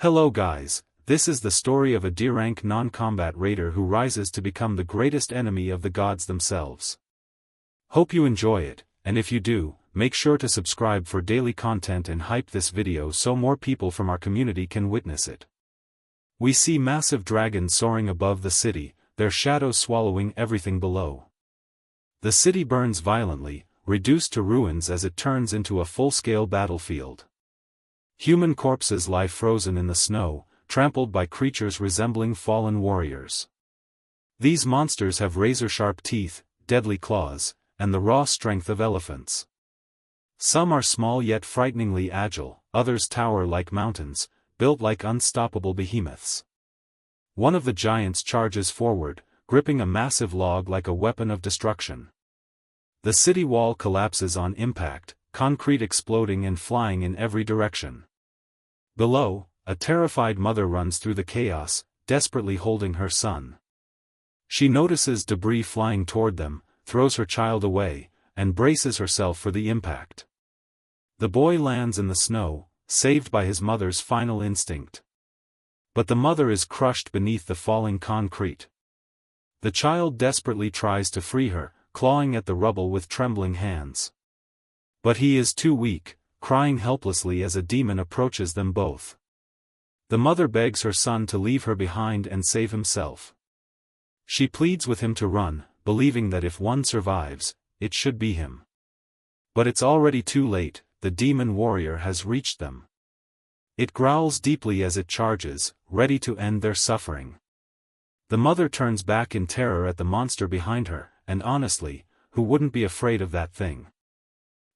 Hello guys, this is the story of a D-rank non-combat raider who rises to become the greatest enemy of the gods themselves. Hope you enjoy it, and if you do, make sure to subscribe for daily content and hype this video so more people from our community can witness it. We see massive dragons soaring above the city, their shadows swallowing everything below. The city burns violently, reduced to ruins as it turns into a full-scale battlefield. Human corpses lie frozen in the snow, trampled by creatures resembling fallen warriors. These monsters have razor-sharp teeth, deadly claws, and the raw strength of elephants. Some are small yet frighteningly agile, others tower like mountains, built like unstoppable behemoths. One of the giants charges forward, gripping a massive log like a weapon of destruction. The city wall collapses on impact, concrete exploding and flying in every direction. Below, a terrified mother runs through the chaos, desperately holding her son. She notices debris flying toward them, throws her child away, and braces herself for the impact. The boy lands in the snow, saved by his mother's final instinct. But the mother is crushed beneath the falling concrete. The child desperately tries to free her, clawing at the rubble with trembling hands. But he is too weak, crying helplessly as a demon approaches them both. The mother begs her son to leave her behind and save himself. She pleads with him to run, believing that if one survives, it should be him. But it's already too late, the demon warrior has reached them. It growls deeply as it charges, ready to end their suffering. The mother turns back in terror at the monster behind her, and honestly, who wouldn't be afraid of that thing?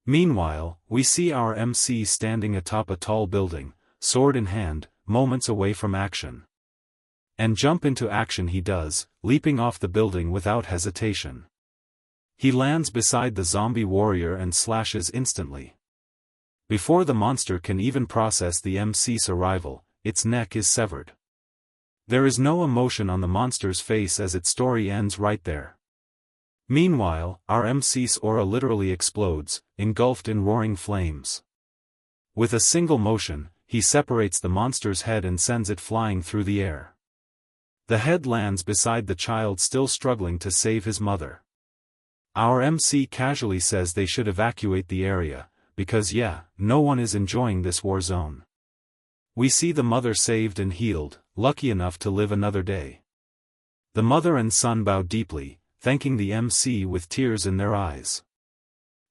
Meanwhile, we see our MC standing atop a tall building, sword in hand, moments away from action. And jump into action he does, leaping off the building without hesitation. He lands beside the zombie warrior and slashes instantly. Before the monster can even process the MC's arrival, its neck is severed. There is no emotion on the monster's face as its story ends right there. Meanwhile, our MC's aura literally explodes, engulfed in roaring flames. With a single motion, he separates the monster's head and sends it flying through the air. The head lands beside the child still struggling to save his mother. Our MC casually says they should evacuate the area, because no one is enjoying this war zone. We see the mother saved and healed, lucky enough to live another day. The mother and son bow deeply, thanking the MC with tears in their eyes.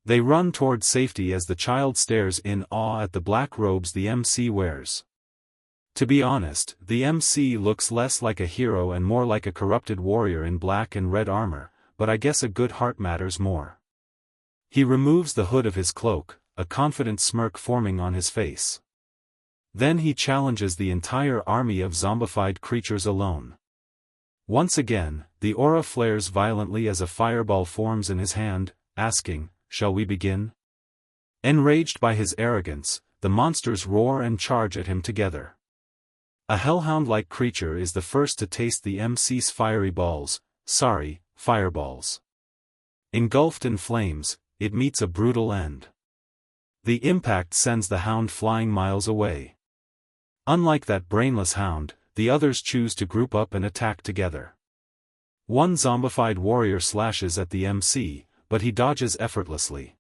They run toward safety as the child stares in awe at the black robes the MC wears. To be honest, the MC looks less like a hero and more like a corrupted warrior in black and red armor, but I guess a good heart matters more. He removes the hood of his cloak, a confident smirk forming on his face. Then he challenges the entire army of zombified creatures alone. Once again, the aura flares violently as a fireball forms in his hand, asking, "Shall we begin?" Enraged by his arrogance, the monsters roar and charge at him together. A hellhound-like creature is the first to taste the MC's fireballs. Engulfed in flames, it meets a brutal end. The impact sends the hound flying miles away. Unlike that brainless hound, the others choose to group up and attack together. One zombified warrior slashes at the MC, but he dodges effortlessly.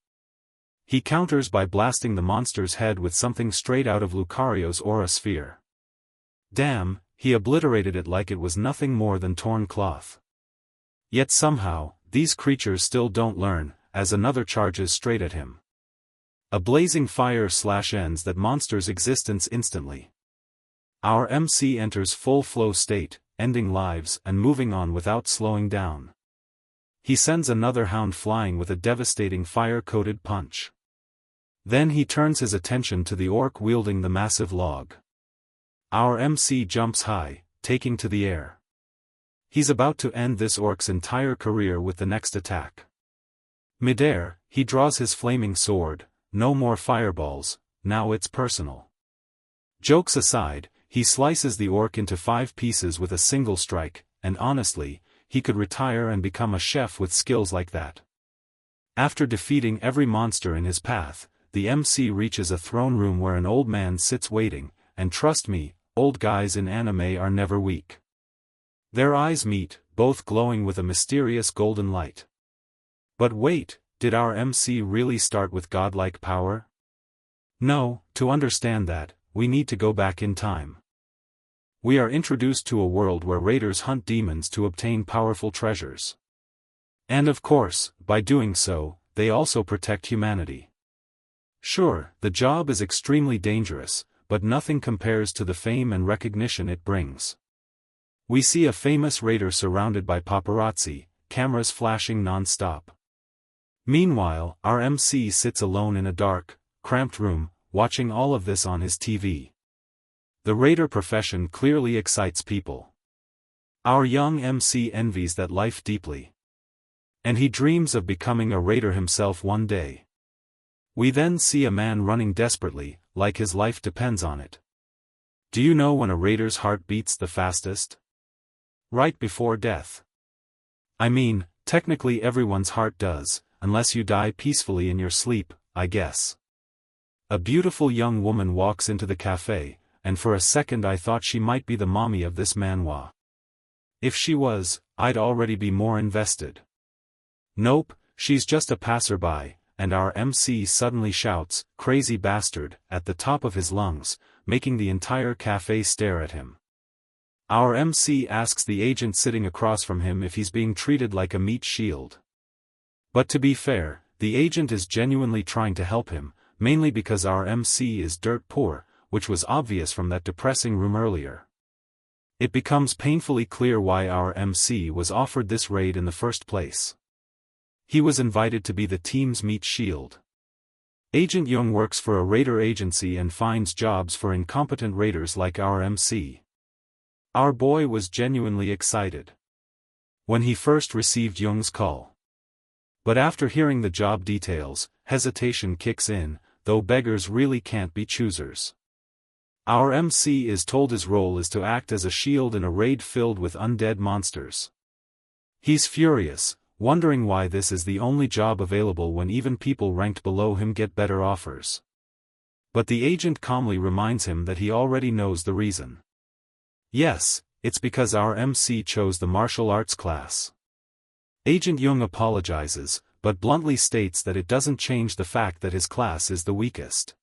He counters by blasting the monster's head with something straight out of Lucario's aura sphere. Damn, he obliterated it like it was nothing more than torn cloth. Yet somehow, these creatures still don't learn, as another charges straight at him. A blazing fire ends that monster's existence instantly. Our MC enters full flow state, ending lives and moving on without slowing down. He sends another hound flying with a devastating fire-coated punch. Then he turns his attention to the orc wielding the massive log. Our MC jumps high, taking to the air. He's about to end this orc's entire career with the next attack. Midair, he draws his flaming sword, no more fireballs, now it's personal. Jokes aside, he slices the orc into 5 pieces with a single strike, and honestly, he could retire and become a chef with skills like that. After defeating every monster in his path, the MC reaches a throne room where an old man sits waiting, and trust me, old guys in anime are never weak. Their eyes meet, both glowing with a mysterious golden light. But wait, did our MC really start with godlike power? No, to understand that, we need to go back in time. We are introduced to a world where raiders hunt demons to obtain powerful treasures. And of course, by doing so, they also protect humanity. Sure, the job is extremely dangerous, but nothing compares to the fame and recognition it brings. We see a famous raider surrounded by paparazzi, cameras flashing non-stop. Meanwhile, our MC sits alone in a dark, cramped room, watching all of this on his TV. The raider profession clearly excites people. Our young MC envies that life deeply. And he dreams of becoming a raider himself one day. We then see a man running desperately, like his life depends on it. Do you know when a raider's heart beats the fastest? Right before death. I mean, technically everyone's heart does, unless you die peacefully in your sleep, I guess. A beautiful young woman walks into the cafe, and for a second I thought she might be the mommy of this manhwa. If she was, I'd already be more invested. Nope, she's just a passerby, and our MC suddenly shouts, "Crazy bastard," at the top of his lungs, making the entire cafe stare at him. Our MC asks the agent sitting across from him if he's being treated like a meat shield. But to be fair, the agent is genuinely trying to help him, mainly because our MC is dirt poor, which was obvious from that depressing room earlier. It becomes painfully clear why our MC was offered this raid in the first place. He was invited to be the team's meat shield. Agent Young works for a raider agency and finds jobs for incompetent raiders like our MC. Our boy was genuinely excited when he first received Young's call. But after hearing the job details, hesitation kicks in, though beggars really can't be choosers. Our MC is told his role is to act as a shield in a raid filled with undead monsters. He's furious, wondering why this is the only job available when even people ranked below him get better offers. But the agent calmly reminds him that he already knows the reason. Yes, it's because our MC chose the martial arts class. Agent Young apologizes, but bluntly states that it doesn't change the fact that his class is the weakest.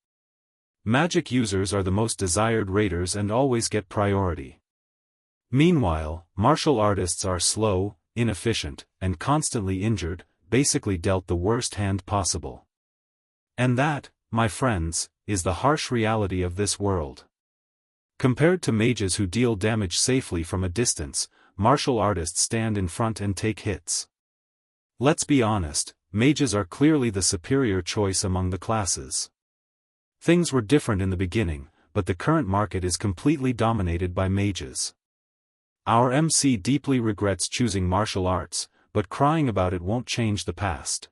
Magic users are the most desired raiders and always get priority. Meanwhile, martial artists are slow, inefficient, and constantly injured, basically dealt the worst hand possible. And that, my friends, is the harsh reality of this world. Compared to mages who deal damage safely from a distance, martial artists stand in front and take hits. Let's be honest, mages are clearly the superior choice among the classes. Things were different in the beginning, but the current market is completely dominated by mages. Our MC deeply regrets choosing martial arts, but crying about it won't change the past.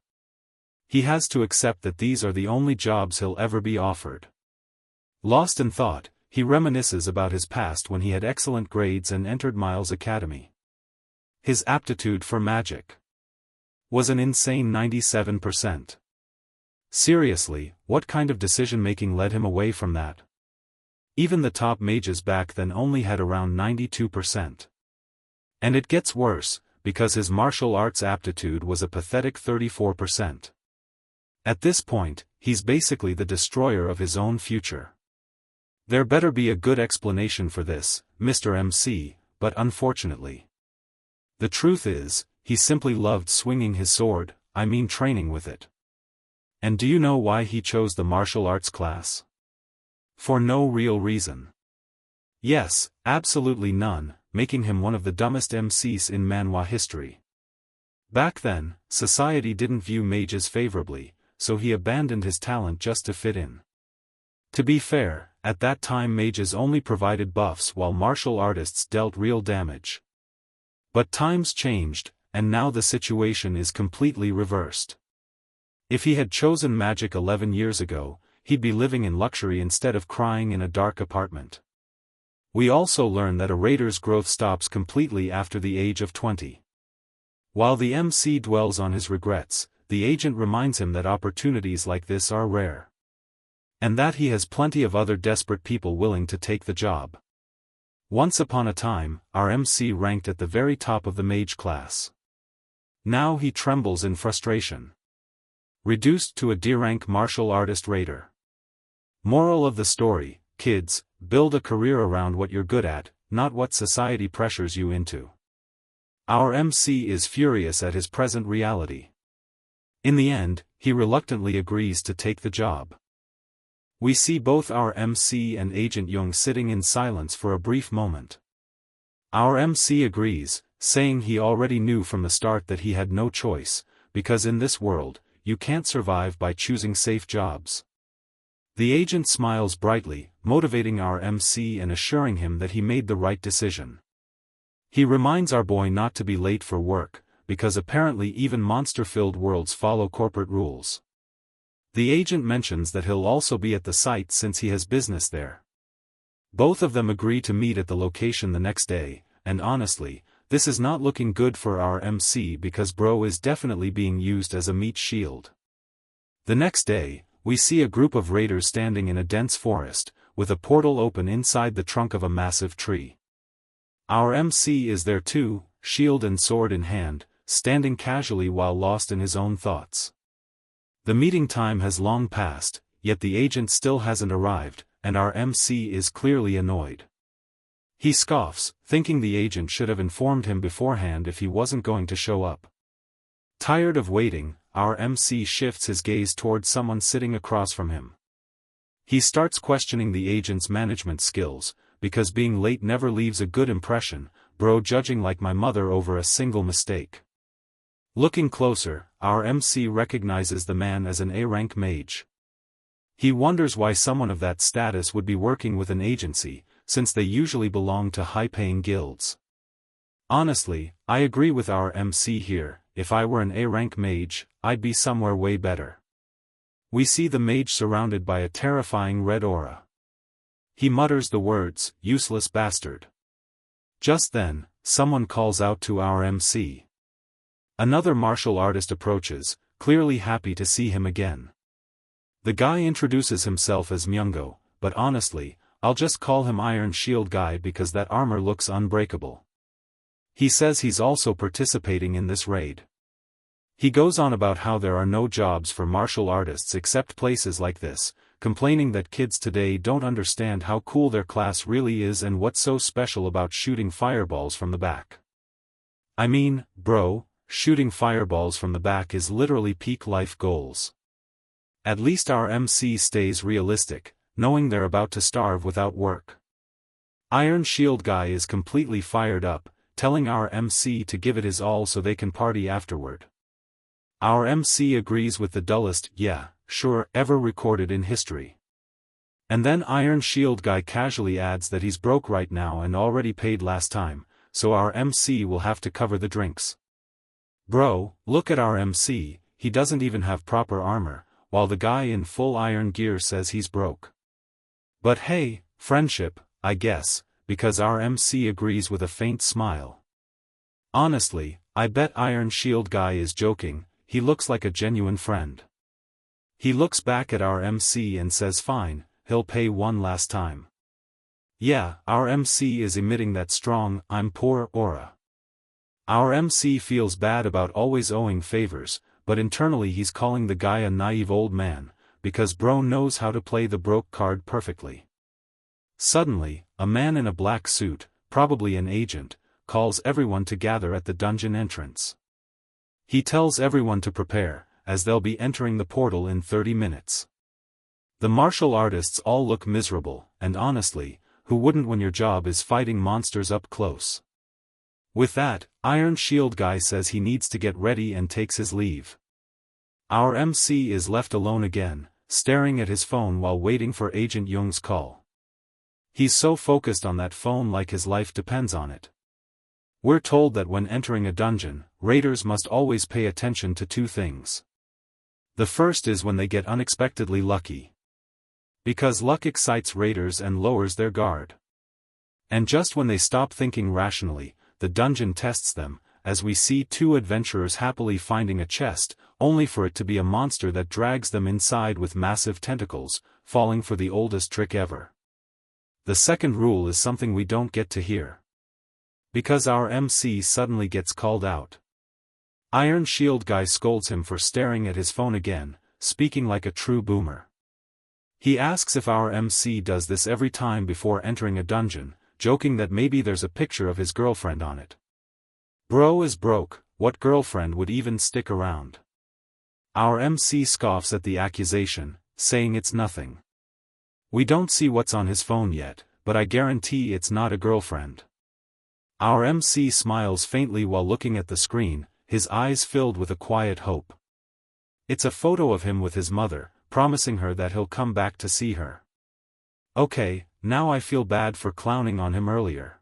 He has to accept that these are the only jobs he'll ever be offered. Lost in thought, he reminisces about his past when he had excellent grades and entered Miles Academy. His aptitude for magic was an insane 97%. Seriously, what kind of decision-making led him away from that? Even the top mages back then only had around 92%. And it gets worse, because his martial arts aptitude was a pathetic 34%. At this point, he's basically the destroyer of his own future. There better be a good explanation for this, Mr. MC, but unfortunately. The truth is, he simply loved swinging his sword, training with it. And do you know why he chose the martial arts class? For no real reason. Yes, absolutely none, making him one of the dumbest MCs in manhwa history. Back then, society didn't view mages favorably, so he abandoned his talent just to fit in. To be fair, at that time mages only provided buffs while martial artists dealt real damage. But times changed, and now the situation is completely reversed. If he had chosen magic 11 years ago, he'd be living in luxury instead of crying in a dark apartment. We also learn that a raider's growth stops completely after the age of 20. While the MC dwells on his regrets, the agent reminds him that opportunities like this are rare. And that he has plenty of other desperate people willing to take the job. Once upon a time, our MC ranked at the very top of the mage class. Now he trembles in frustration. Reduced to a D-rank martial artist raider. Moral of the story, kids, build a career around what you're good at, not what society pressures you into. Our MC is furious at his present reality. In the end, he reluctantly agrees to take the job. We see both our MC and Agent Jung sitting in silence for a brief moment. Our MC agrees, saying he already knew from the start that he had no choice, because in this world, you can't survive by choosing safe jobs. The agent smiles brightly, motivating our MC and assuring him that he made the right decision. He reminds our boy not to be late for work, because apparently even monster-filled worlds follow corporate rules. The agent mentions that he'll also be at the site since he has business there. Both of them agree to meet at the location the next day, and honestly, this is not looking good for our MC because bro is definitely being used as a meat shield. The next day, we see a group of raiders standing in a dense forest, with a portal open inside the trunk of a massive tree. Our MC is there too, shield and sword in hand, standing casually while lost in his own thoughts. The meeting time has long passed, yet the agent still hasn't arrived, and our MC is clearly annoyed. He scoffs, thinking the agent should have informed him beforehand if he wasn't going to show up. Tired of waiting, our MC shifts his gaze towards someone sitting across from him. He starts questioning the agent's management skills, because being late never leaves a good impression, bro judging like my mother over a single mistake. Looking closer, our MC recognizes the man as an A-rank mage. He wonders why someone of that status would be working with an agency, since they usually belong to high-paying guilds. Honestly, I agree with our MC here. If I were an A-rank mage, I'd be somewhere way better. We see the mage surrounded by a terrifying red aura. He mutters the words, "Useless bastard." Just then, someone calls out to our MC. Another martial artist approaches, clearly happy to see him again. The guy introduces himself as Myungo, but honestly, I'll just call him Iron Shield Guy because that armor looks unbreakable. He says he's also participating in this raid. He goes on about how there are no jobs for martial artists except places like this, complaining that kids today don't understand how cool their class really is and what's so special about shooting fireballs from the back. I mean, bro, shooting fireballs from the back is literally peak life goals. At least our MC stays realistic, knowing they're about to starve without work. Iron Shield Guy is completely fired up, telling our MC to give it his all so they can party afterward. Our MC agrees with the dullest "yeah, sure" ever recorded in history. And then Iron Shield Guy casually adds that he's broke right now and already paid last time, so our MC will have to cover the drinks. Bro, look at our MC, he doesn't even have proper armor, while the guy in full iron gear says he's broke. But hey, friendship, I guess, because our MC agrees with a faint smile. Honestly, I bet Iron Shield Guy is joking. He looks like a genuine friend. He looks back at our MC and says fine, he'll pay one last time. Yeah, our MC is emitting that strong, I'm poor aura. Our MC feels bad about always owing favors, but internally he's calling the guy a naive old man, because bro knows how to play the broke card perfectly. Suddenly, a man in a black suit, probably an agent, calls everyone to gather at the dungeon entrance. He tells everyone to prepare, as they'll be entering the portal in 30 minutes. The martial artists all look miserable, and honestly, who wouldn't when your job is fighting monsters up close? With that, Iron Shield Guy says he needs to get ready and takes his leave. Our MC is left alone again, staring at his phone while waiting for Agent Jung's call. He's so focused on that phone like his life depends on it. We're told that when entering a dungeon, raiders must always pay attention to two things. The first is when they get unexpectedly lucky. Because luck excites raiders and lowers their guard. And just when they stop thinking rationally, the dungeon tests them, as we see two adventurers happily finding a chest, only for it to be a monster that drags them inside with massive tentacles, falling for the oldest trick ever. the second rule is something we don't get to hear. Because our MC suddenly gets called out. Iron Shield Guy scolds him for staring at his phone again, speaking like a true boomer. He asks if our MC does this every time before entering a dungeon, joking that maybe there's a picture of his girlfriend on it. Bro is broke, what girlfriend would even stick around? Our MC scoffs at the accusation, saying it's nothing. We don't see what's on his phone yet, but I guarantee it's not a girlfriend. Our MC smiles faintly while looking at the screen, his eyes filled with a quiet hope. It's a photo of him with his mother, promising her that he'll come back to see her. Okay, now I feel bad for clowning on him earlier.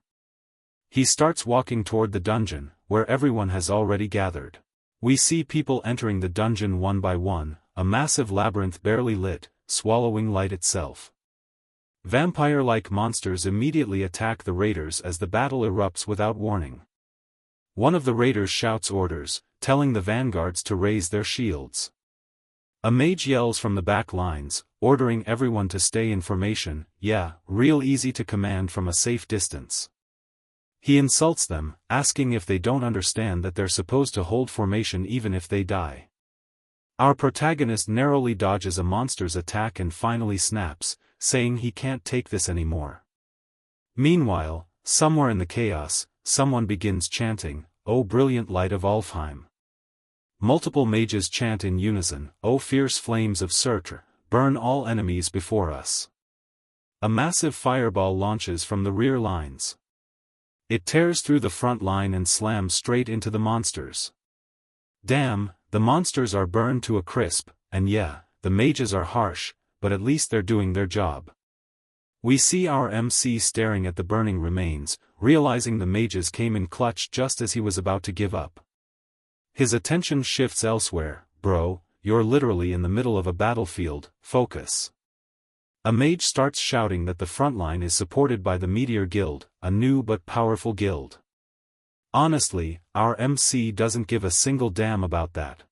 He starts walking toward the dungeon, where everyone has already gathered. We see people entering the dungeon one by one, a massive labyrinth barely lit, swallowing light itself. Vampire-like monsters immediately attack the raiders as the battle erupts without warning. One of the raiders shouts orders, telling the vanguards to raise their shields. A mage yells from the back lines, ordering everyone to stay in formation, yeah, real easy to command from a safe distance. He insults them, asking if they don't understand that they're supposed to hold formation even if they die. Our protagonist narrowly dodges a monster's attack and finally snaps, saying he can't take this anymore. Meanwhile, somewhere in the chaos, someone begins chanting, "O brilliant light of Alfheim." Multiple mages chant in unison, "O fierce flames of Surtr, burn all enemies before us." A massive fireball launches from the rear lines. It tears through the front line and slams straight into the monsters. Damn, the monsters are burned to a crisp, and yeah, the mages are harsh, but at least they're doing their job. We see our MC staring at the burning remains, realizing the mages came in clutch just as he was about to give up. His attention shifts elsewhere. "Bro, you're literally in the middle of a battlefield, focus." A mage starts shouting that the front line is supported by the Meteor Guild, a new but powerful guild. Honestly, our MC doesn't give a single damn about that.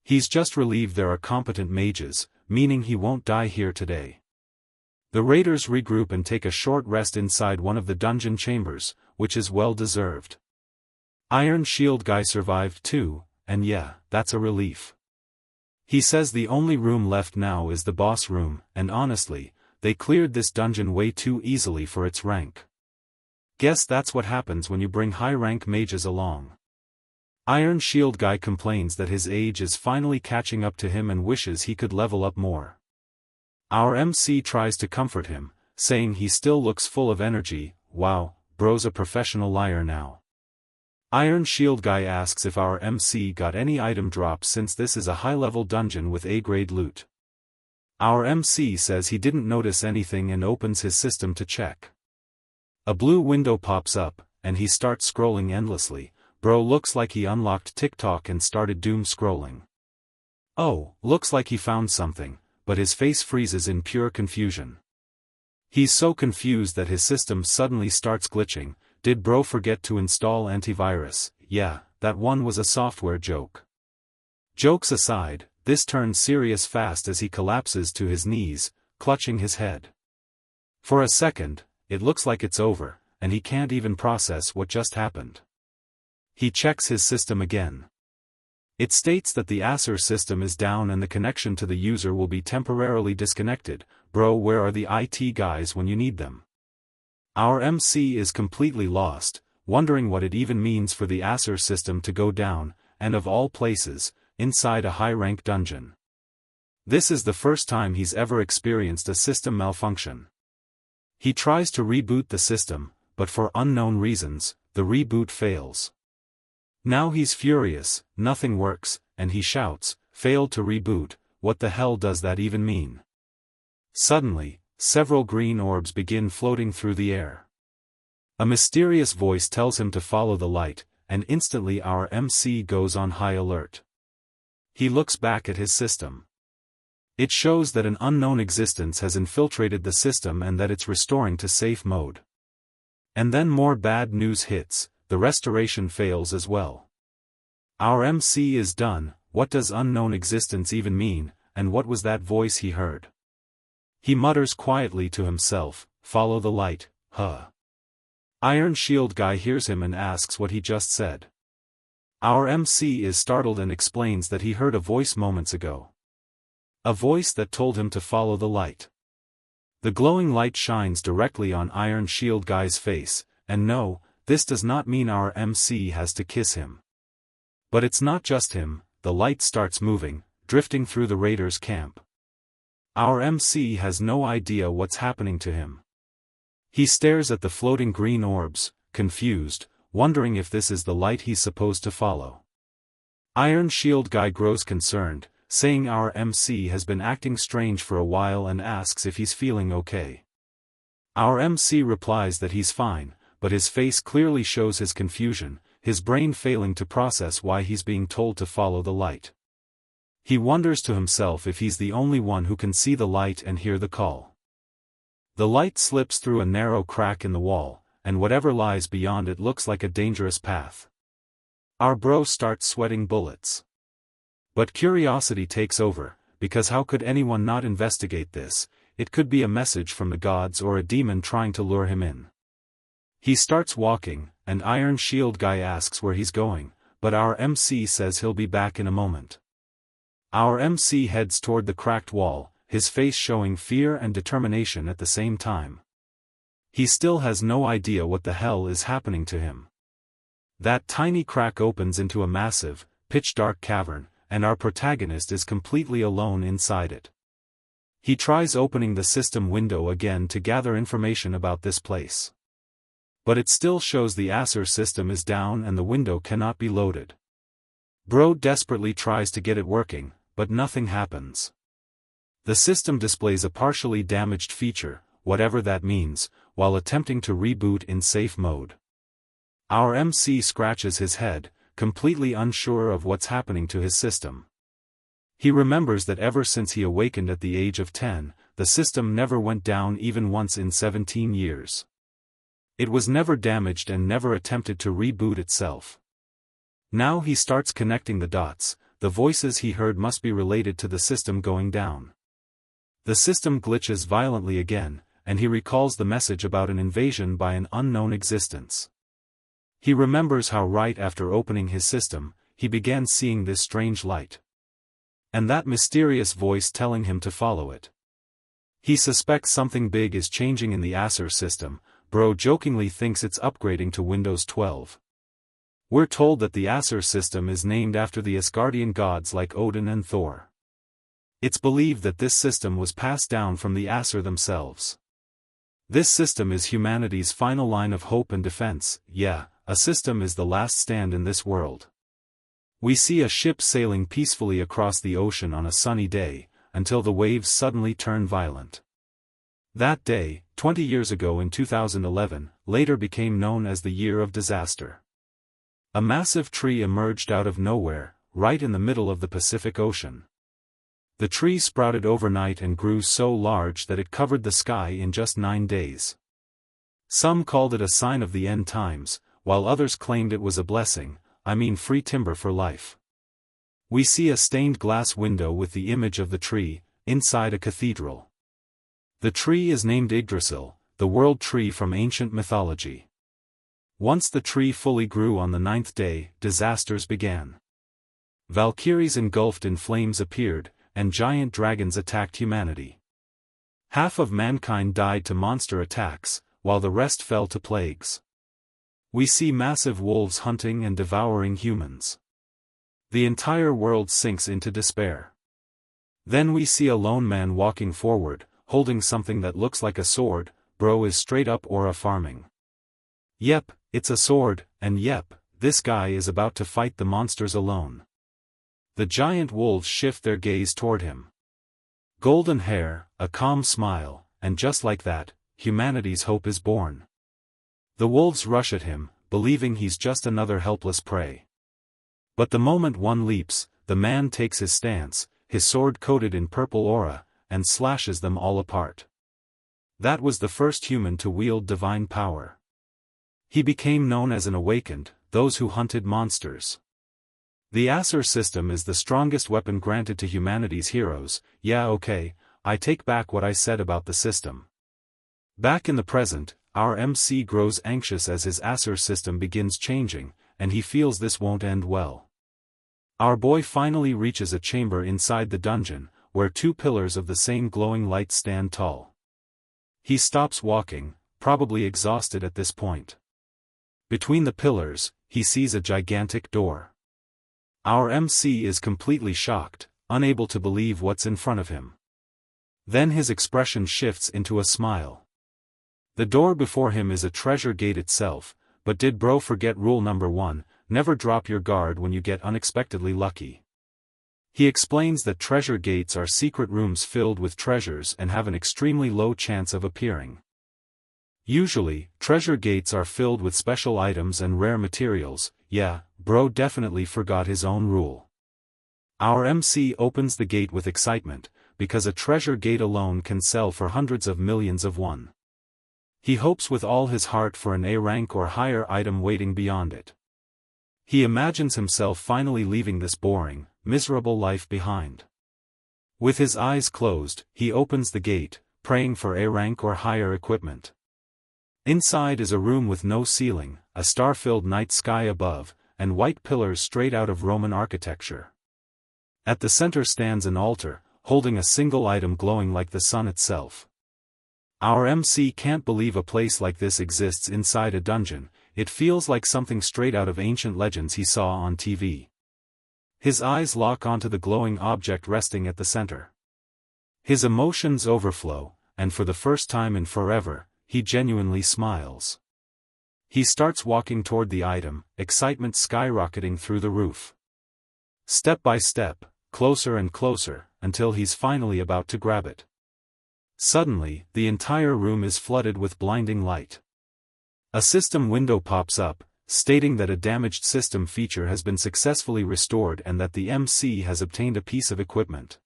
He's just relieved there are competent mages, meaning he won't die here today. The raiders regroup and take a short rest inside one of the dungeon chambers, which is well deserved. Iron Shield Guy survived too, and yeah, that's a relief. He says the only room left now is the boss room, and honestly, they cleared this dungeon way too easily for its rank. Guess that's what happens when you bring high-rank mages along. Iron Shield Guy complains that his age is finally catching up to him and wishes he could level up more. Our MC tries to comfort him, saying he still looks full of energy. Wow, bro's a professional liar now. Iron Shield Guy asks if our MC got any item drops since this is a high-level dungeon with A-grade loot. Our MC says he didn't notice anything and opens his system to check. A blue window pops up, and he starts scrolling endlessly. Bro looks like he unlocked TikTok and started doom scrolling. Oh, looks like he found something, but his face freezes in pure confusion. He's so confused that his system suddenly starts glitching. Did bro forget to install antivirus? Yeah, that one was a software joke. Jokes aside, this turns serious fast as he collapses to his knees, clutching his head. For a second, it looks like it's over, and he can't even process what just happened. He checks his system again. It states that the Acer system is down and the connection to the user will be temporarily disconnected. Bro, where are the IT guys when you need them? Our MC is completely lost, wondering what it even means for the Acer system to go down, and of all places, inside a high-rank dungeon. This is the first time he's ever experienced a system malfunction. He tries to reboot the system, but for unknown reasons, the reboot fails. Now he's furious, nothing works, and he shouts, "Failed to reboot, what the hell does that even mean?" Suddenly, several green orbs begin floating through the air. A mysterious voice tells him to follow the light, and instantly our MC goes on high alert. He looks back at his system. It shows that an unknown existence has infiltrated the system and that it's restoring to safe mode. And then more bad news hits, the restoration fails as well. Our MC is done. What does unknown existence even mean, and what was that voice he heard? He mutters quietly to himself, follow the light, huh? Iron Shield Guy hears him and asks what he just said. Our MC is startled and explains that he heard a voice moments ago. A voice that told him to follow the light. The glowing light shines directly on Iron Shield Guy's face, and no, this does not mean our MC has to kiss him. But it's not just him, the light starts moving, drifting through the raiders' camp. Our MC has no idea what's happening to him. He stares at the floating green orbs, confused, wondering if this is the light he's supposed to follow. Iron Shield Guy grows concerned, saying our MC has been acting strange for a while and asks if he's feeling okay. Our MC replies that he's fine, but his face clearly shows his confusion, his brain failing to process why he's being told to follow the light. He wonders to himself if he's the only one who can see the light and hear the call. The light slips through a narrow crack in the wall, and whatever lies beyond it looks like a dangerous path. Our bro starts sweating bullets. But curiosity takes over, because how could anyone not investigate this? It could be a message from the gods or a demon trying to lure him in. He starts walking, and Iron Shield Guy asks where he's going, but our MC says he'll be back in a moment. Our MC heads toward the cracked wall, his face showing fear and determination at the same time. He still has no idea what the hell is happening to him. That tiny crack opens into a massive, pitch-dark cavern, and our protagonist is completely alone inside it. He tries opening the system window again to gather information about this place. But it still shows the Acer system is down and the window cannot be loaded. Bro desperately tries to get it working, but nothing happens. The system displays a partially damaged feature, whatever that means, while attempting to reboot in safe mode. Our MC scratches his head, completely unsure of what's happening to his system. He remembers that ever since he awakened at the age of 10, the system never went down even once in 17 years. It was never damaged and never attempted to reboot itself. Now he starts connecting the dots, the voices he heard must be related to the system going down. The system glitches violently again, and he recalls the message about an invasion by an unknown existence. He remembers how right after opening his system, he began seeing this strange light. And that mysterious voice telling him to follow it. He suspects something big is changing in the Acer system. Bro jokingly thinks it's upgrading to Windows 12. We're told that the Acer system is named after the Asgardian gods like Odin and Thor. It's believed that this system was passed down from the Acer themselves. This system is humanity's final line of hope and defense. Yeah, a system is the last stand in this world. We see a ship sailing peacefully across the ocean on a sunny day, until the waves suddenly turn violent. That day, 20 years ago in 2011, later became known as the Year of Disaster. A massive tree emerged out of nowhere, right in the middle of the Pacific Ocean. The tree sprouted overnight and grew so large that it covered the sky in just 9 days. Some called it a sign of the end times, while others claimed it was a blessing, free timber for life. We see a stained glass window with the image of the tree, inside a cathedral. The tree is named Yggdrasil, the world tree from ancient mythology. Once the tree fully grew on the 9th day, disasters began. Valkyries engulfed in flames appeared, and giant dragons attacked humanity. Half of mankind died to monster attacks, while the rest fell to plagues. We see massive wolves hunting and devouring humans. The entire world sinks into despair. Then we see a lone man walking forward, holding something that looks like a sword. Bro is straight up aura farming. Yep, it's a sword, and yep, this guy is about to fight the monsters alone. The giant wolves shift their gaze toward him. Golden hair, a calm smile, and just like that, humanity's hope is born. The wolves rush at him, believing he's just another helpless prey. But the moment one leaps, the man takes his stance, his sword coated in purple aura, and slashes them all apart. That was the first human to wield divine power. He became known as an awakened, those who hunted monsters. The Acer system is the strongest weapon granted to humanity's heroes. Yeah, okay, I take back what I said about the system. Back in the present, our MC grows anxious as his Acer system begins changing, and he feels this won't end well. Our boy finally reaches a chamber inside the dungeon, where two pillars of the same glowing light stand tall. He stops walking, probably exhausted at this point. Between the pillars, he sees a gigantic door. Our MC is completely shocked, unable to believe what's in front of him. Then his expression shifts into a smile. The door before him is a treasure gate itself, but did bro forget rule number 1, never drop your guard when you get unexpectedly lucky. He explains that treasure gates are secret rooms filled with treasures and have an extremely low chance of appearing. Usually, treasure gates are filled with special items and rare materials. Yeah, bro definitely forgot his own rule. Our MC opens the gate with excitement, because a treasure gate alone can sell for hundreds of millions of won. He hopes with all his heart for an A rank or higher item waiting beyond it. He imagines himself finally leaving this boring, miserable life behind. With his eyes closed, he opens the gate, praying for A rank or higher equipment. Inside is a room with no ceiling, a star-filled night sky above, and white pillars straight out of Roman architecture. At the center stands an altar, holding a single item glowing like the sun itself. Our MC can't believe a place like this exists inside a dungeon. It feels like something straight out of ancient legends he saw on TV. His eyes lock onto the glowing object resting at the center. His emotions overflow, and for the first time in forever, he genuinely smiles. He starts walking toward the item, excitement skyrocketing through the roof. Step by step, closer and closer, until he's finally about to grab it. Suddenly, the entire room is flooded with blinding light. A system window pops up, stating that a damaged system feature has been successfully restored and that the MC has obtained a piece of equipment.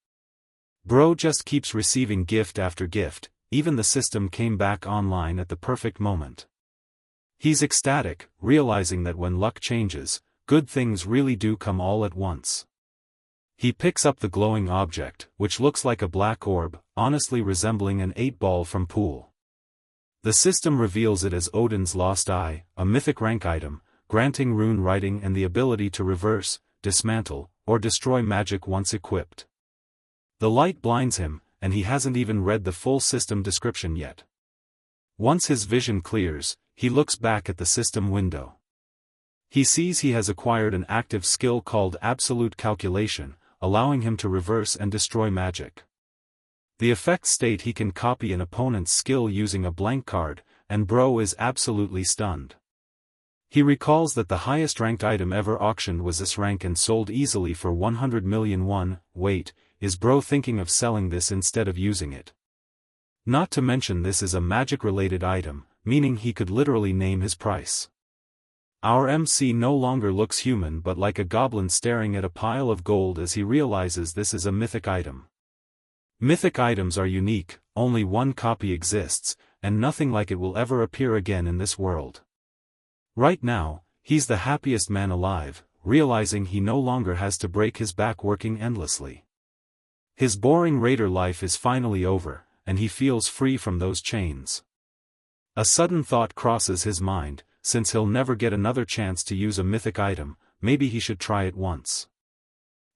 Bro just keeps receiving gift after gift, even the system came back online at the perfect moment. He's ecstatic, realizing that when luck changes, good things really do come all at once. He picks up the glowing object, which looks like a black orb, honestly resembling an 8-ball from Pool. The system reveals it as Odin's Lost Eye, a mythic rank item, granting rune writing and the ability to reverse, dismantle, or destroy magic once equipped. The light blinds him, and he hasn't even read the full system description yet. Once his vision clears, he looks back at the system window. He sees he has acquired an active skill called Absolute Calculation, allowing him to reverse and destroy magic. The effects state he can copy an opponent's skill using a blank card, and bro is absolutely stunned. He recalls that the highest ranked item ever auctioned was this rank and sold easily for 100 million won. Wait, is bro thinking of selling this instead of using it? Not to mention this is a magic-related item, meaning he could literally name his price. Our MC no longer looks human but like a goblin staring at a pile of gold as he realizes this is a mythic item. Mythic items are unique, only one copy exists, and nothing like it will ever appear again in this world. Right now, he's the happiest man alive, realizing he no longer has to break his back working endlessly. His boring raider life is finally over, and he feels free from those chains. A sudden thought crosses his mind. Since he'll never get another chance to use a mythic item, maybe he should try it once.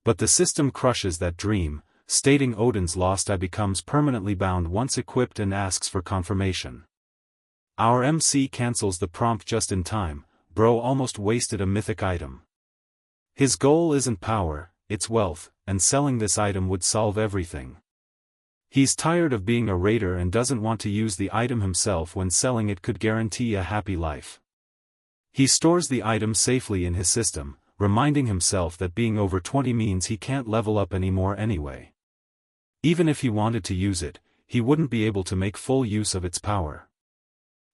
But the system crushes that dream, stating Odin's Lost Eye becomes permanently bound once equipped and asks for confirmation. Our MC cancels the prompt just in time. Bro almost wasted a mythic item. His goal isn't power, it's wealth, and selling this item would solve everything. He's tired of being a raider and doesn't want to use the item himself when selling it could guarantee a happy life. He stores the item safely in his system, reminding himself that being over 20 means he can't level up anymore anyway. Even if he wanted to use it, he wouldn't be able to make full use of its power.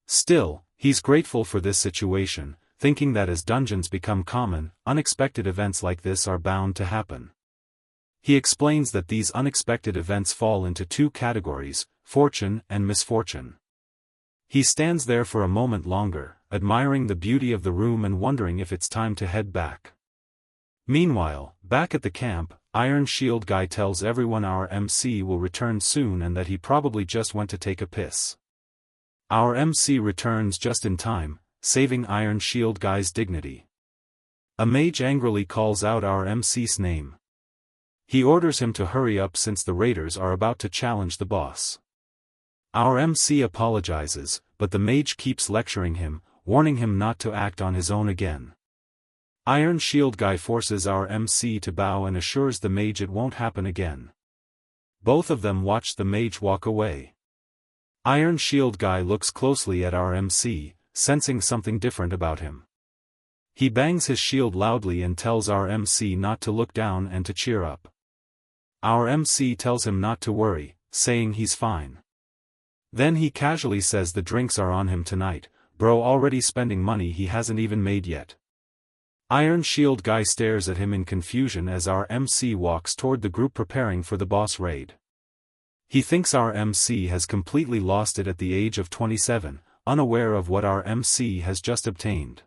Still, he's grateful for this situation, thinking that as dungeons become common, unexpected events like this are bound to happen. He explains that these unexpected events fall into two categories, fortune and misfortune. He stands there for a moment longer, admiring the beauty of the room and wondering if it's time to head back. Meanwhile, back at the camp, Iron Shield Guy tells everyone our MC will return soon and that he probably just went to take a piss. Our MC returns just in time, saving Iron Shield Guy's dignity. A mage angrily calls out our MC's name. He orders him to hurry up since the raiders are about to challenge the boss. Our MC apologizes, but the mage keeps lecturing him, warning him not to act on his own again. Iron Shield Guy forces our MC to bow and assures the mage it won't happen again. Both of them watch the mage walk away. Iron Shield Guy looks closely at our MC, sensing something different about him. He bangs his shield loudly and tells our MC not to look down and to cheer up. Our MC tells him not to worry, saying he's fine. Then he casually says the drinks are on him tonight, bro already spending money he hasn't even made yet. Iron Shield Guy stares at him in confusion as our MC walks toward the group preparing for the boss raid. He thinks our MC has completely lost it at the age of 27, unaware of what our MC has just obtained.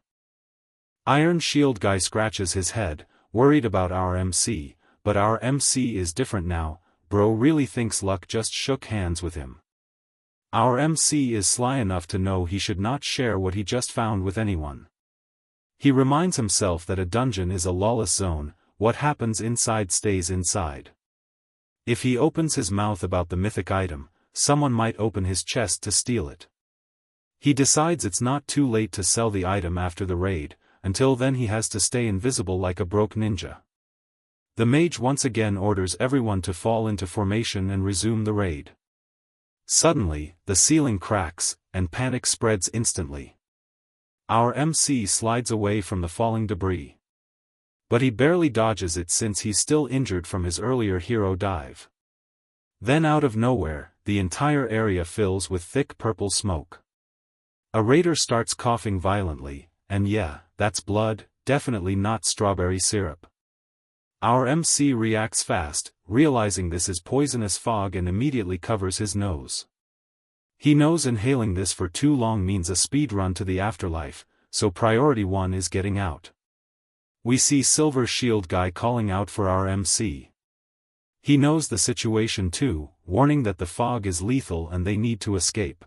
Iron Shield Guy scratches his head, worried about our MC, but our MC is different now, bro really thinks luck just shook hands with him. Our MC is sly enough to know he should not share what he just found with anyone. He reminds himself that a dungeon is a lawless zone, what happens inside stays inside. If he opens his mouth about the mythic item, someone might open his chest to steal it. He decides it's not too late to sell the item after the raid, until then he has to stay invisible like a broke ninja. The mage once again orders everyone to fall into formation and resume the raid. Suddenly, the ceiling cracks, and panic spreads instantly. Our MC slides away from the falling debris. But he barely dodges it since he's still injured from his earlier hero dive. Then out of nowhere, the entire area fills with thick purple smoke. A raider starts coughing violently, and yeah, that's blood, definitely not strawberry syrup. Our MC reacts fast, realizing this is poisonous fog and immediately covers his nose. He knows inhaling this for too long means a speed run to the afterlife, so priority 1 is getting out. We see Silver Shield Guy calling out for our MC. He knows the situation too, warning that the fog is lethal and they need to escape.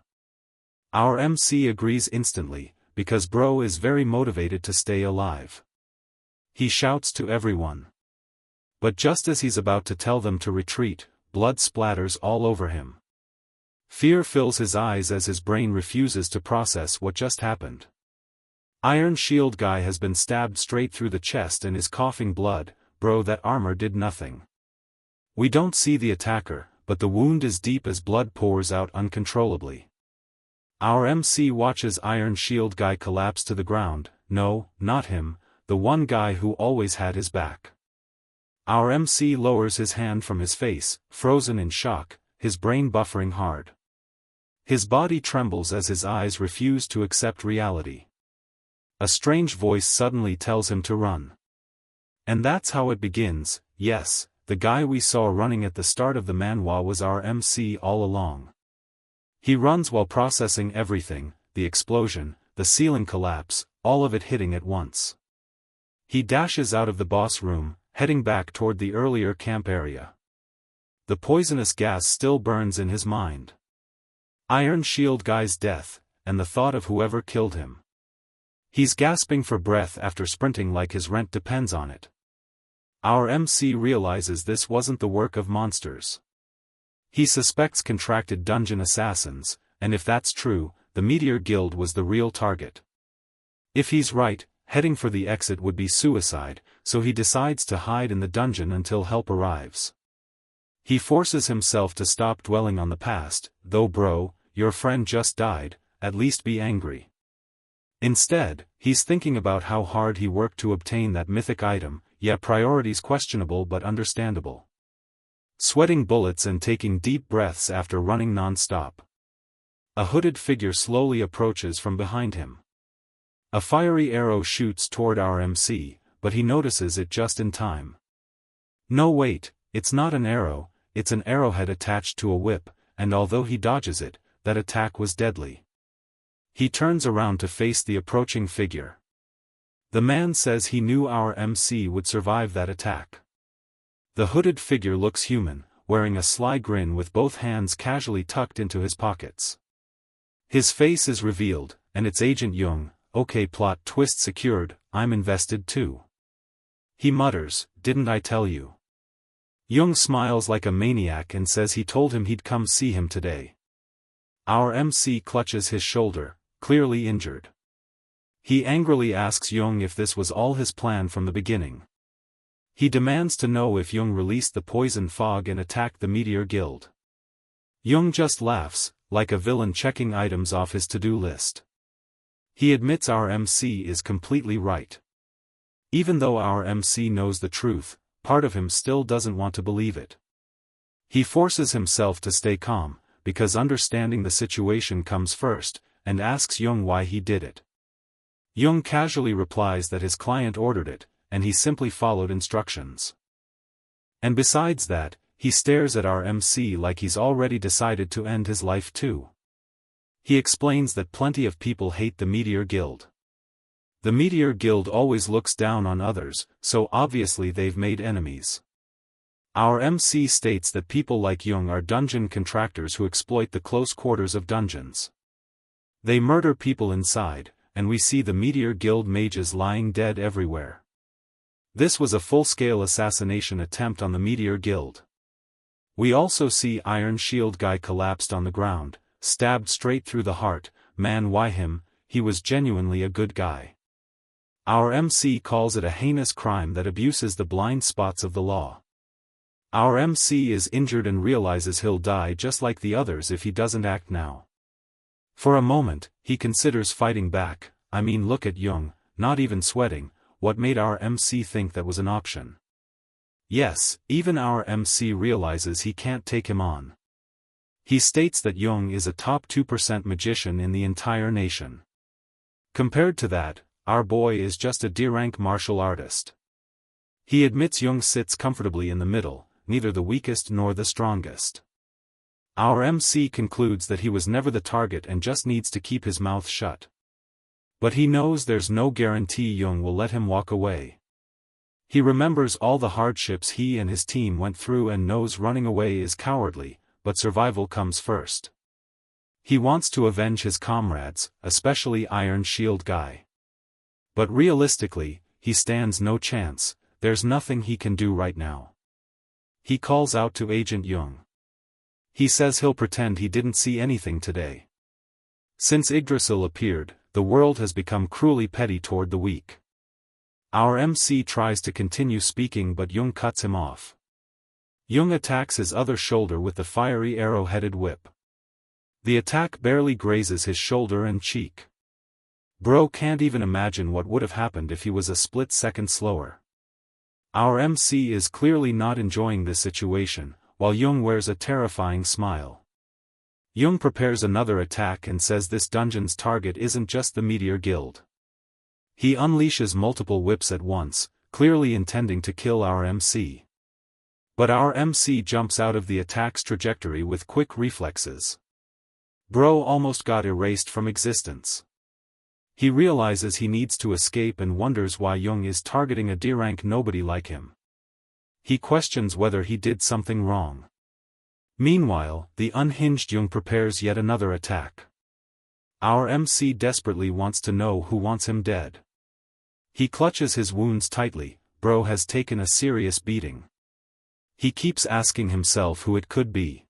Our MC agrees instantly, because bro is very motivated to stay alive. He shouts to everyone. But just as he's about to tell them to retreat, blood splatters all over him. Fear fills his eyes as his brain refuses to process what just happened. Iron Shield Guy has been stabbed straight through the chest and is coughing blood, bro that armor did nothing. We don't see the attacker, but the wound is deep as blood pours out uncontrollably. Our MC watches Iron Shield Guy collapse to the ground, no, not him, the one guy who always had his back. Our MC lowers his hand from his face, frozen in shock, his brain buffering hard. His body trembles as his eyes refuse to accept reality. A strange voice suddenly tells him to run. And that's how it begins. Yes, the guy we saw running at the start of the manhwa was our MC all along. He runs while processing everything, the explosion, the ceiling collapse, all of it hitting at once. He dashes out of the boss room, heading back toward the earlier camp area. The poisonous gas still burns in his mind. Iron Shield Guy's death, and the thought of whoever killed him. He's gasping for breath after sprinting like his rent depends on it. Our MC realizes this wasn't the work of monsters. He suspects contracted dungeon assassins, and if that's true, the Meteor Guild was the real target. If he's right, heading for the exit would be suicide, so he decides to hide in the dungeon until help arrives. He forces himself to stop dwelling on the past, though bro, your friend just died, at least be angry. Instead, he's thinking about how hard he worked to obtain that mythic item, yeah, priorities questionable but understandable. Sweating bullets and taking deep breaths after running non-stop. A hooded figure slowly approaches from behind him. A fiery arrow shoots toward our MC, but he notices it just in time. No wait, it's not an arrow, it's an arrowhead attached to a whip, and although he dodges it, that attack was deadly. He turns around to face the approaching figure. The man says he knew our MC would survive that attack. The hooded figure looks human, wearing a sly grin with both hands casually tucked into his pockets. His face is revealed, and it's Agent Jung. Okay, plot twist secured, I'm invested too. He mutters, didn't I tell you? Jung smiles like a maniac and says he told him he'd come see him today. Our MC clutches his shoulder, clearly injured. He angrily asks Jung if this was all his plan from the beginning. He demands to know if Jung released the poison fog and attacked the Meteor Guild. Jung just laughs, like a villain checking items off his to-do list. He admits our MC is completely right. Even though our MC knows the truth, part of him still doesn't want to believe it. He forces himself to stay calm, because understanding the situation comes first, and asks Jung why he did it. Jung casually replies that his client ordered it, and he simply followed instructions. And besides that, he stares at our MC like he's already decided to end his life too. He explains that plenty of people hate the Meteor Guild. The Meteor Guild always looks down on others, so obviously they've made enemies. Our MC states that people like Jung are dungeon contractors who exploit the close quarters of dungeons. They murder people inside, and we see the Meteor Guild mages lying dead everywhere. This was a full-scale assassination attempt on the Meteor Guild. We also see Iron Shield Guy collapsed on the ground, stabbed straight through the heart. Man, why him? He was genuinely a good guy. Our MC calls it a heinous crime that abuses the blind spots of the law. Our MC is injured and realizes he'll die just like the others if he doesn't act now. For a moment, he considers fighting back. I mean, look at Jung, not even sweating. What made our MC think that was an option? Yes, even our MC realizes he can't take him on. He states that Jung is a top 2% magician in the entire nation. Compared to that, our boy is just a D-rank martial artist. He admits Jung sits comfortably in the middle, neither the weakest nor the strongest. Our MC concludes that he was never the target and just needs to keep his mouth shut. But he knows there's no guarantee Jung will let him walk away. He remembers all the hardships he and his team went through and knows running away is cowardly, but survival comes first. He wants to avenge his comrades, especially Iron Shield Guy. But realistically, he stands no chance. There's nothing he can do right now. He calls out to Agent Jung. He says he'll pretend he didn't see anything today. Since Yggdrasil appeared, the world has become cruelly petty toward the weak. Our MC tries to continue speaking but Jung cuts him off. Jung attacks his other shoulder with the fiery arrow-headed whip. The attack barely grazes his shoulder and cheek. Bro can't even imagine what would have happened if he was a split second slower. Our MC is clearly not enjoying this situation, while Jung wears a terrifying smile. Jung prepares another attack and says this dungeon's target isn't just the Meteor Guild. He unleashes multiple whips at once, clearly intending to kill our MC. But our MC jumps out of the attack's trajectory with quick reflexes. Bro almost got erased from existence. He realizes he needs to escape and wonders why Jung is targeting a D-rank nobody like him. He questions whether he did something wrong. Meanwhile, the unhinged Jung prepares yet another attack. Our MC desperately wants to know who wants him dead. He clutches his wounds tightly. Bro has taken a serious beating. He keeps asking himself who it could be.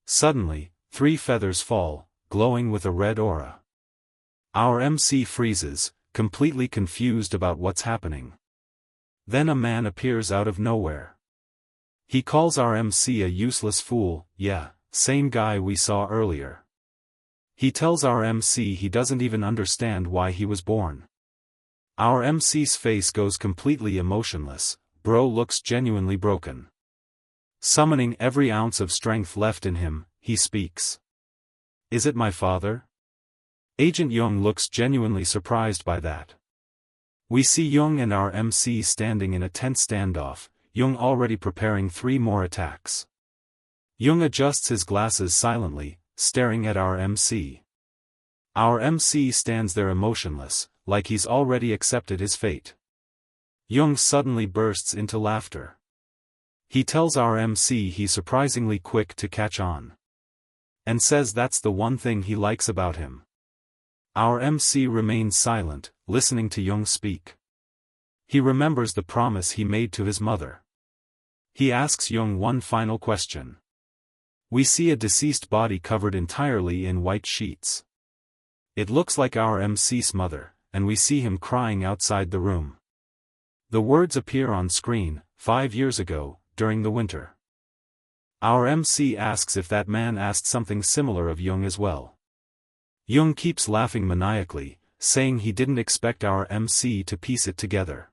Suddenly, 3 feathers fall, glowing with a red aura. Our MC freezes, completely confused about what's happening. Then a man appears out of nowhere. He calls our MC a useless fool. Yeah, same guy we saw earlier. He tells our MC he doesn't even understand why he was born. Our MC's face goes completely emotionless. Bro looks genuinely broken. Summoning every ounce of strength left in him, he speaks. Is it my father? Agent Jung looks genuinely surprised by that. We see Jung and our MC standing in a tense standoff, Jung already preparing 3 more attacks. Jung adjusts his glasses silently, staring at our MC. Our MC stands there emotionless, like he's already accepted his fate. Jung suddenly bursts into laughter. He tells our MC he's surprisingly quick to catch on. and says that's the one thing he likes about him. Our MC remains silent, listening to Jung speak. He remembers the promise he made to his mother. He asks Jung one final question. We see a deceased body covered entirely in white sheets. It looks like our MC's mother, and we see him crying outside the room. The words appear on screen, 5 years ago, during the winter. Our MC asks if that man asked something similar of Jung as well. Jung keeps laughing maniacally, saying he didn't expect our MC to piece it together.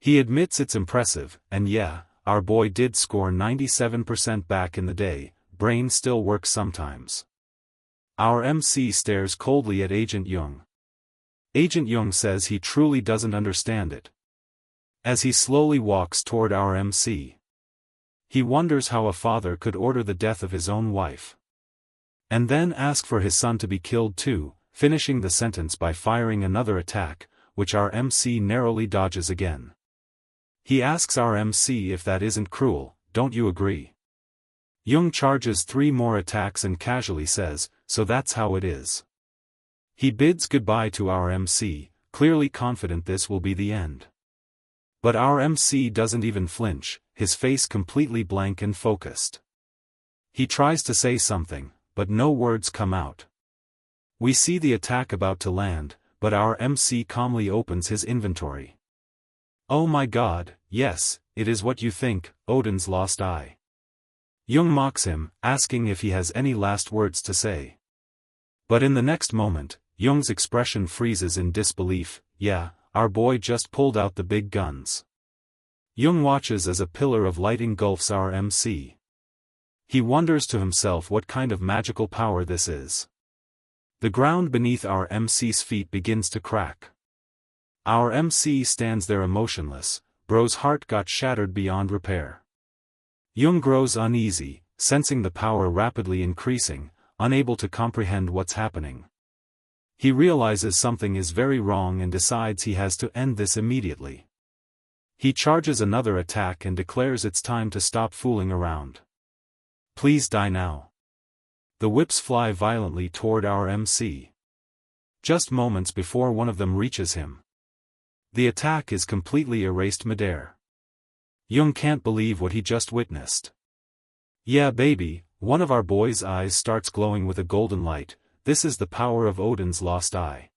He admits it's impressive, and yeah, our boy did score 97% back in the day, brain still works sometimes. Our MC stares coldly at Agent Jung. Agent Jung says he truly doesn't understand it. As he slowly walks toward our MC, he wonders how a father could order the death of his own wife, and then ask for his son to be killed too, finishing the sentence by firing another attack, which our MC narrowly dodges again. He asks our MC if that isn't cruel, don't you agree? Jung charges 3 more attacks and casually says, so that's how it is. He bids goodbye to our MC, clearly confident this will be the end. But our MC doesn't even flinch, his face completely blank and focused. He tries to say something, but no words come out. We see the attack about to land, but our MC calmly opens his inventory. Oh my god, yes, it is what you think, Odin's lost eye. Jung mocks him, asking if he has any last words to say. But in the next moment, Jung's expression freezes in disbelief. Yeah, our boy just pulled out the big guns. Jung watches as a pillar of light engulfs our MC. He wonders to himself what kind of magical power this is. The ground beneath our MC's feet begins to crack. Our MC stands there emotionless, bro's heart got shattered beyond repair. Jung grows uneasy, sensing the power rapidly increasing, unable to comprehend what's happening. He realizes something is very wrong and decides he has to end this immediately. He charges another attack and declares it's time to stop fooling around. Please die now. The whips fly violently toward our MC. Just moments before one of them reaches him, the attack is completely erased midair. Jung can't believe what he just witnessed. Yeah baby, one of our boy's eyes starts glowing with a golden light. This is the power of Odin's lost eye.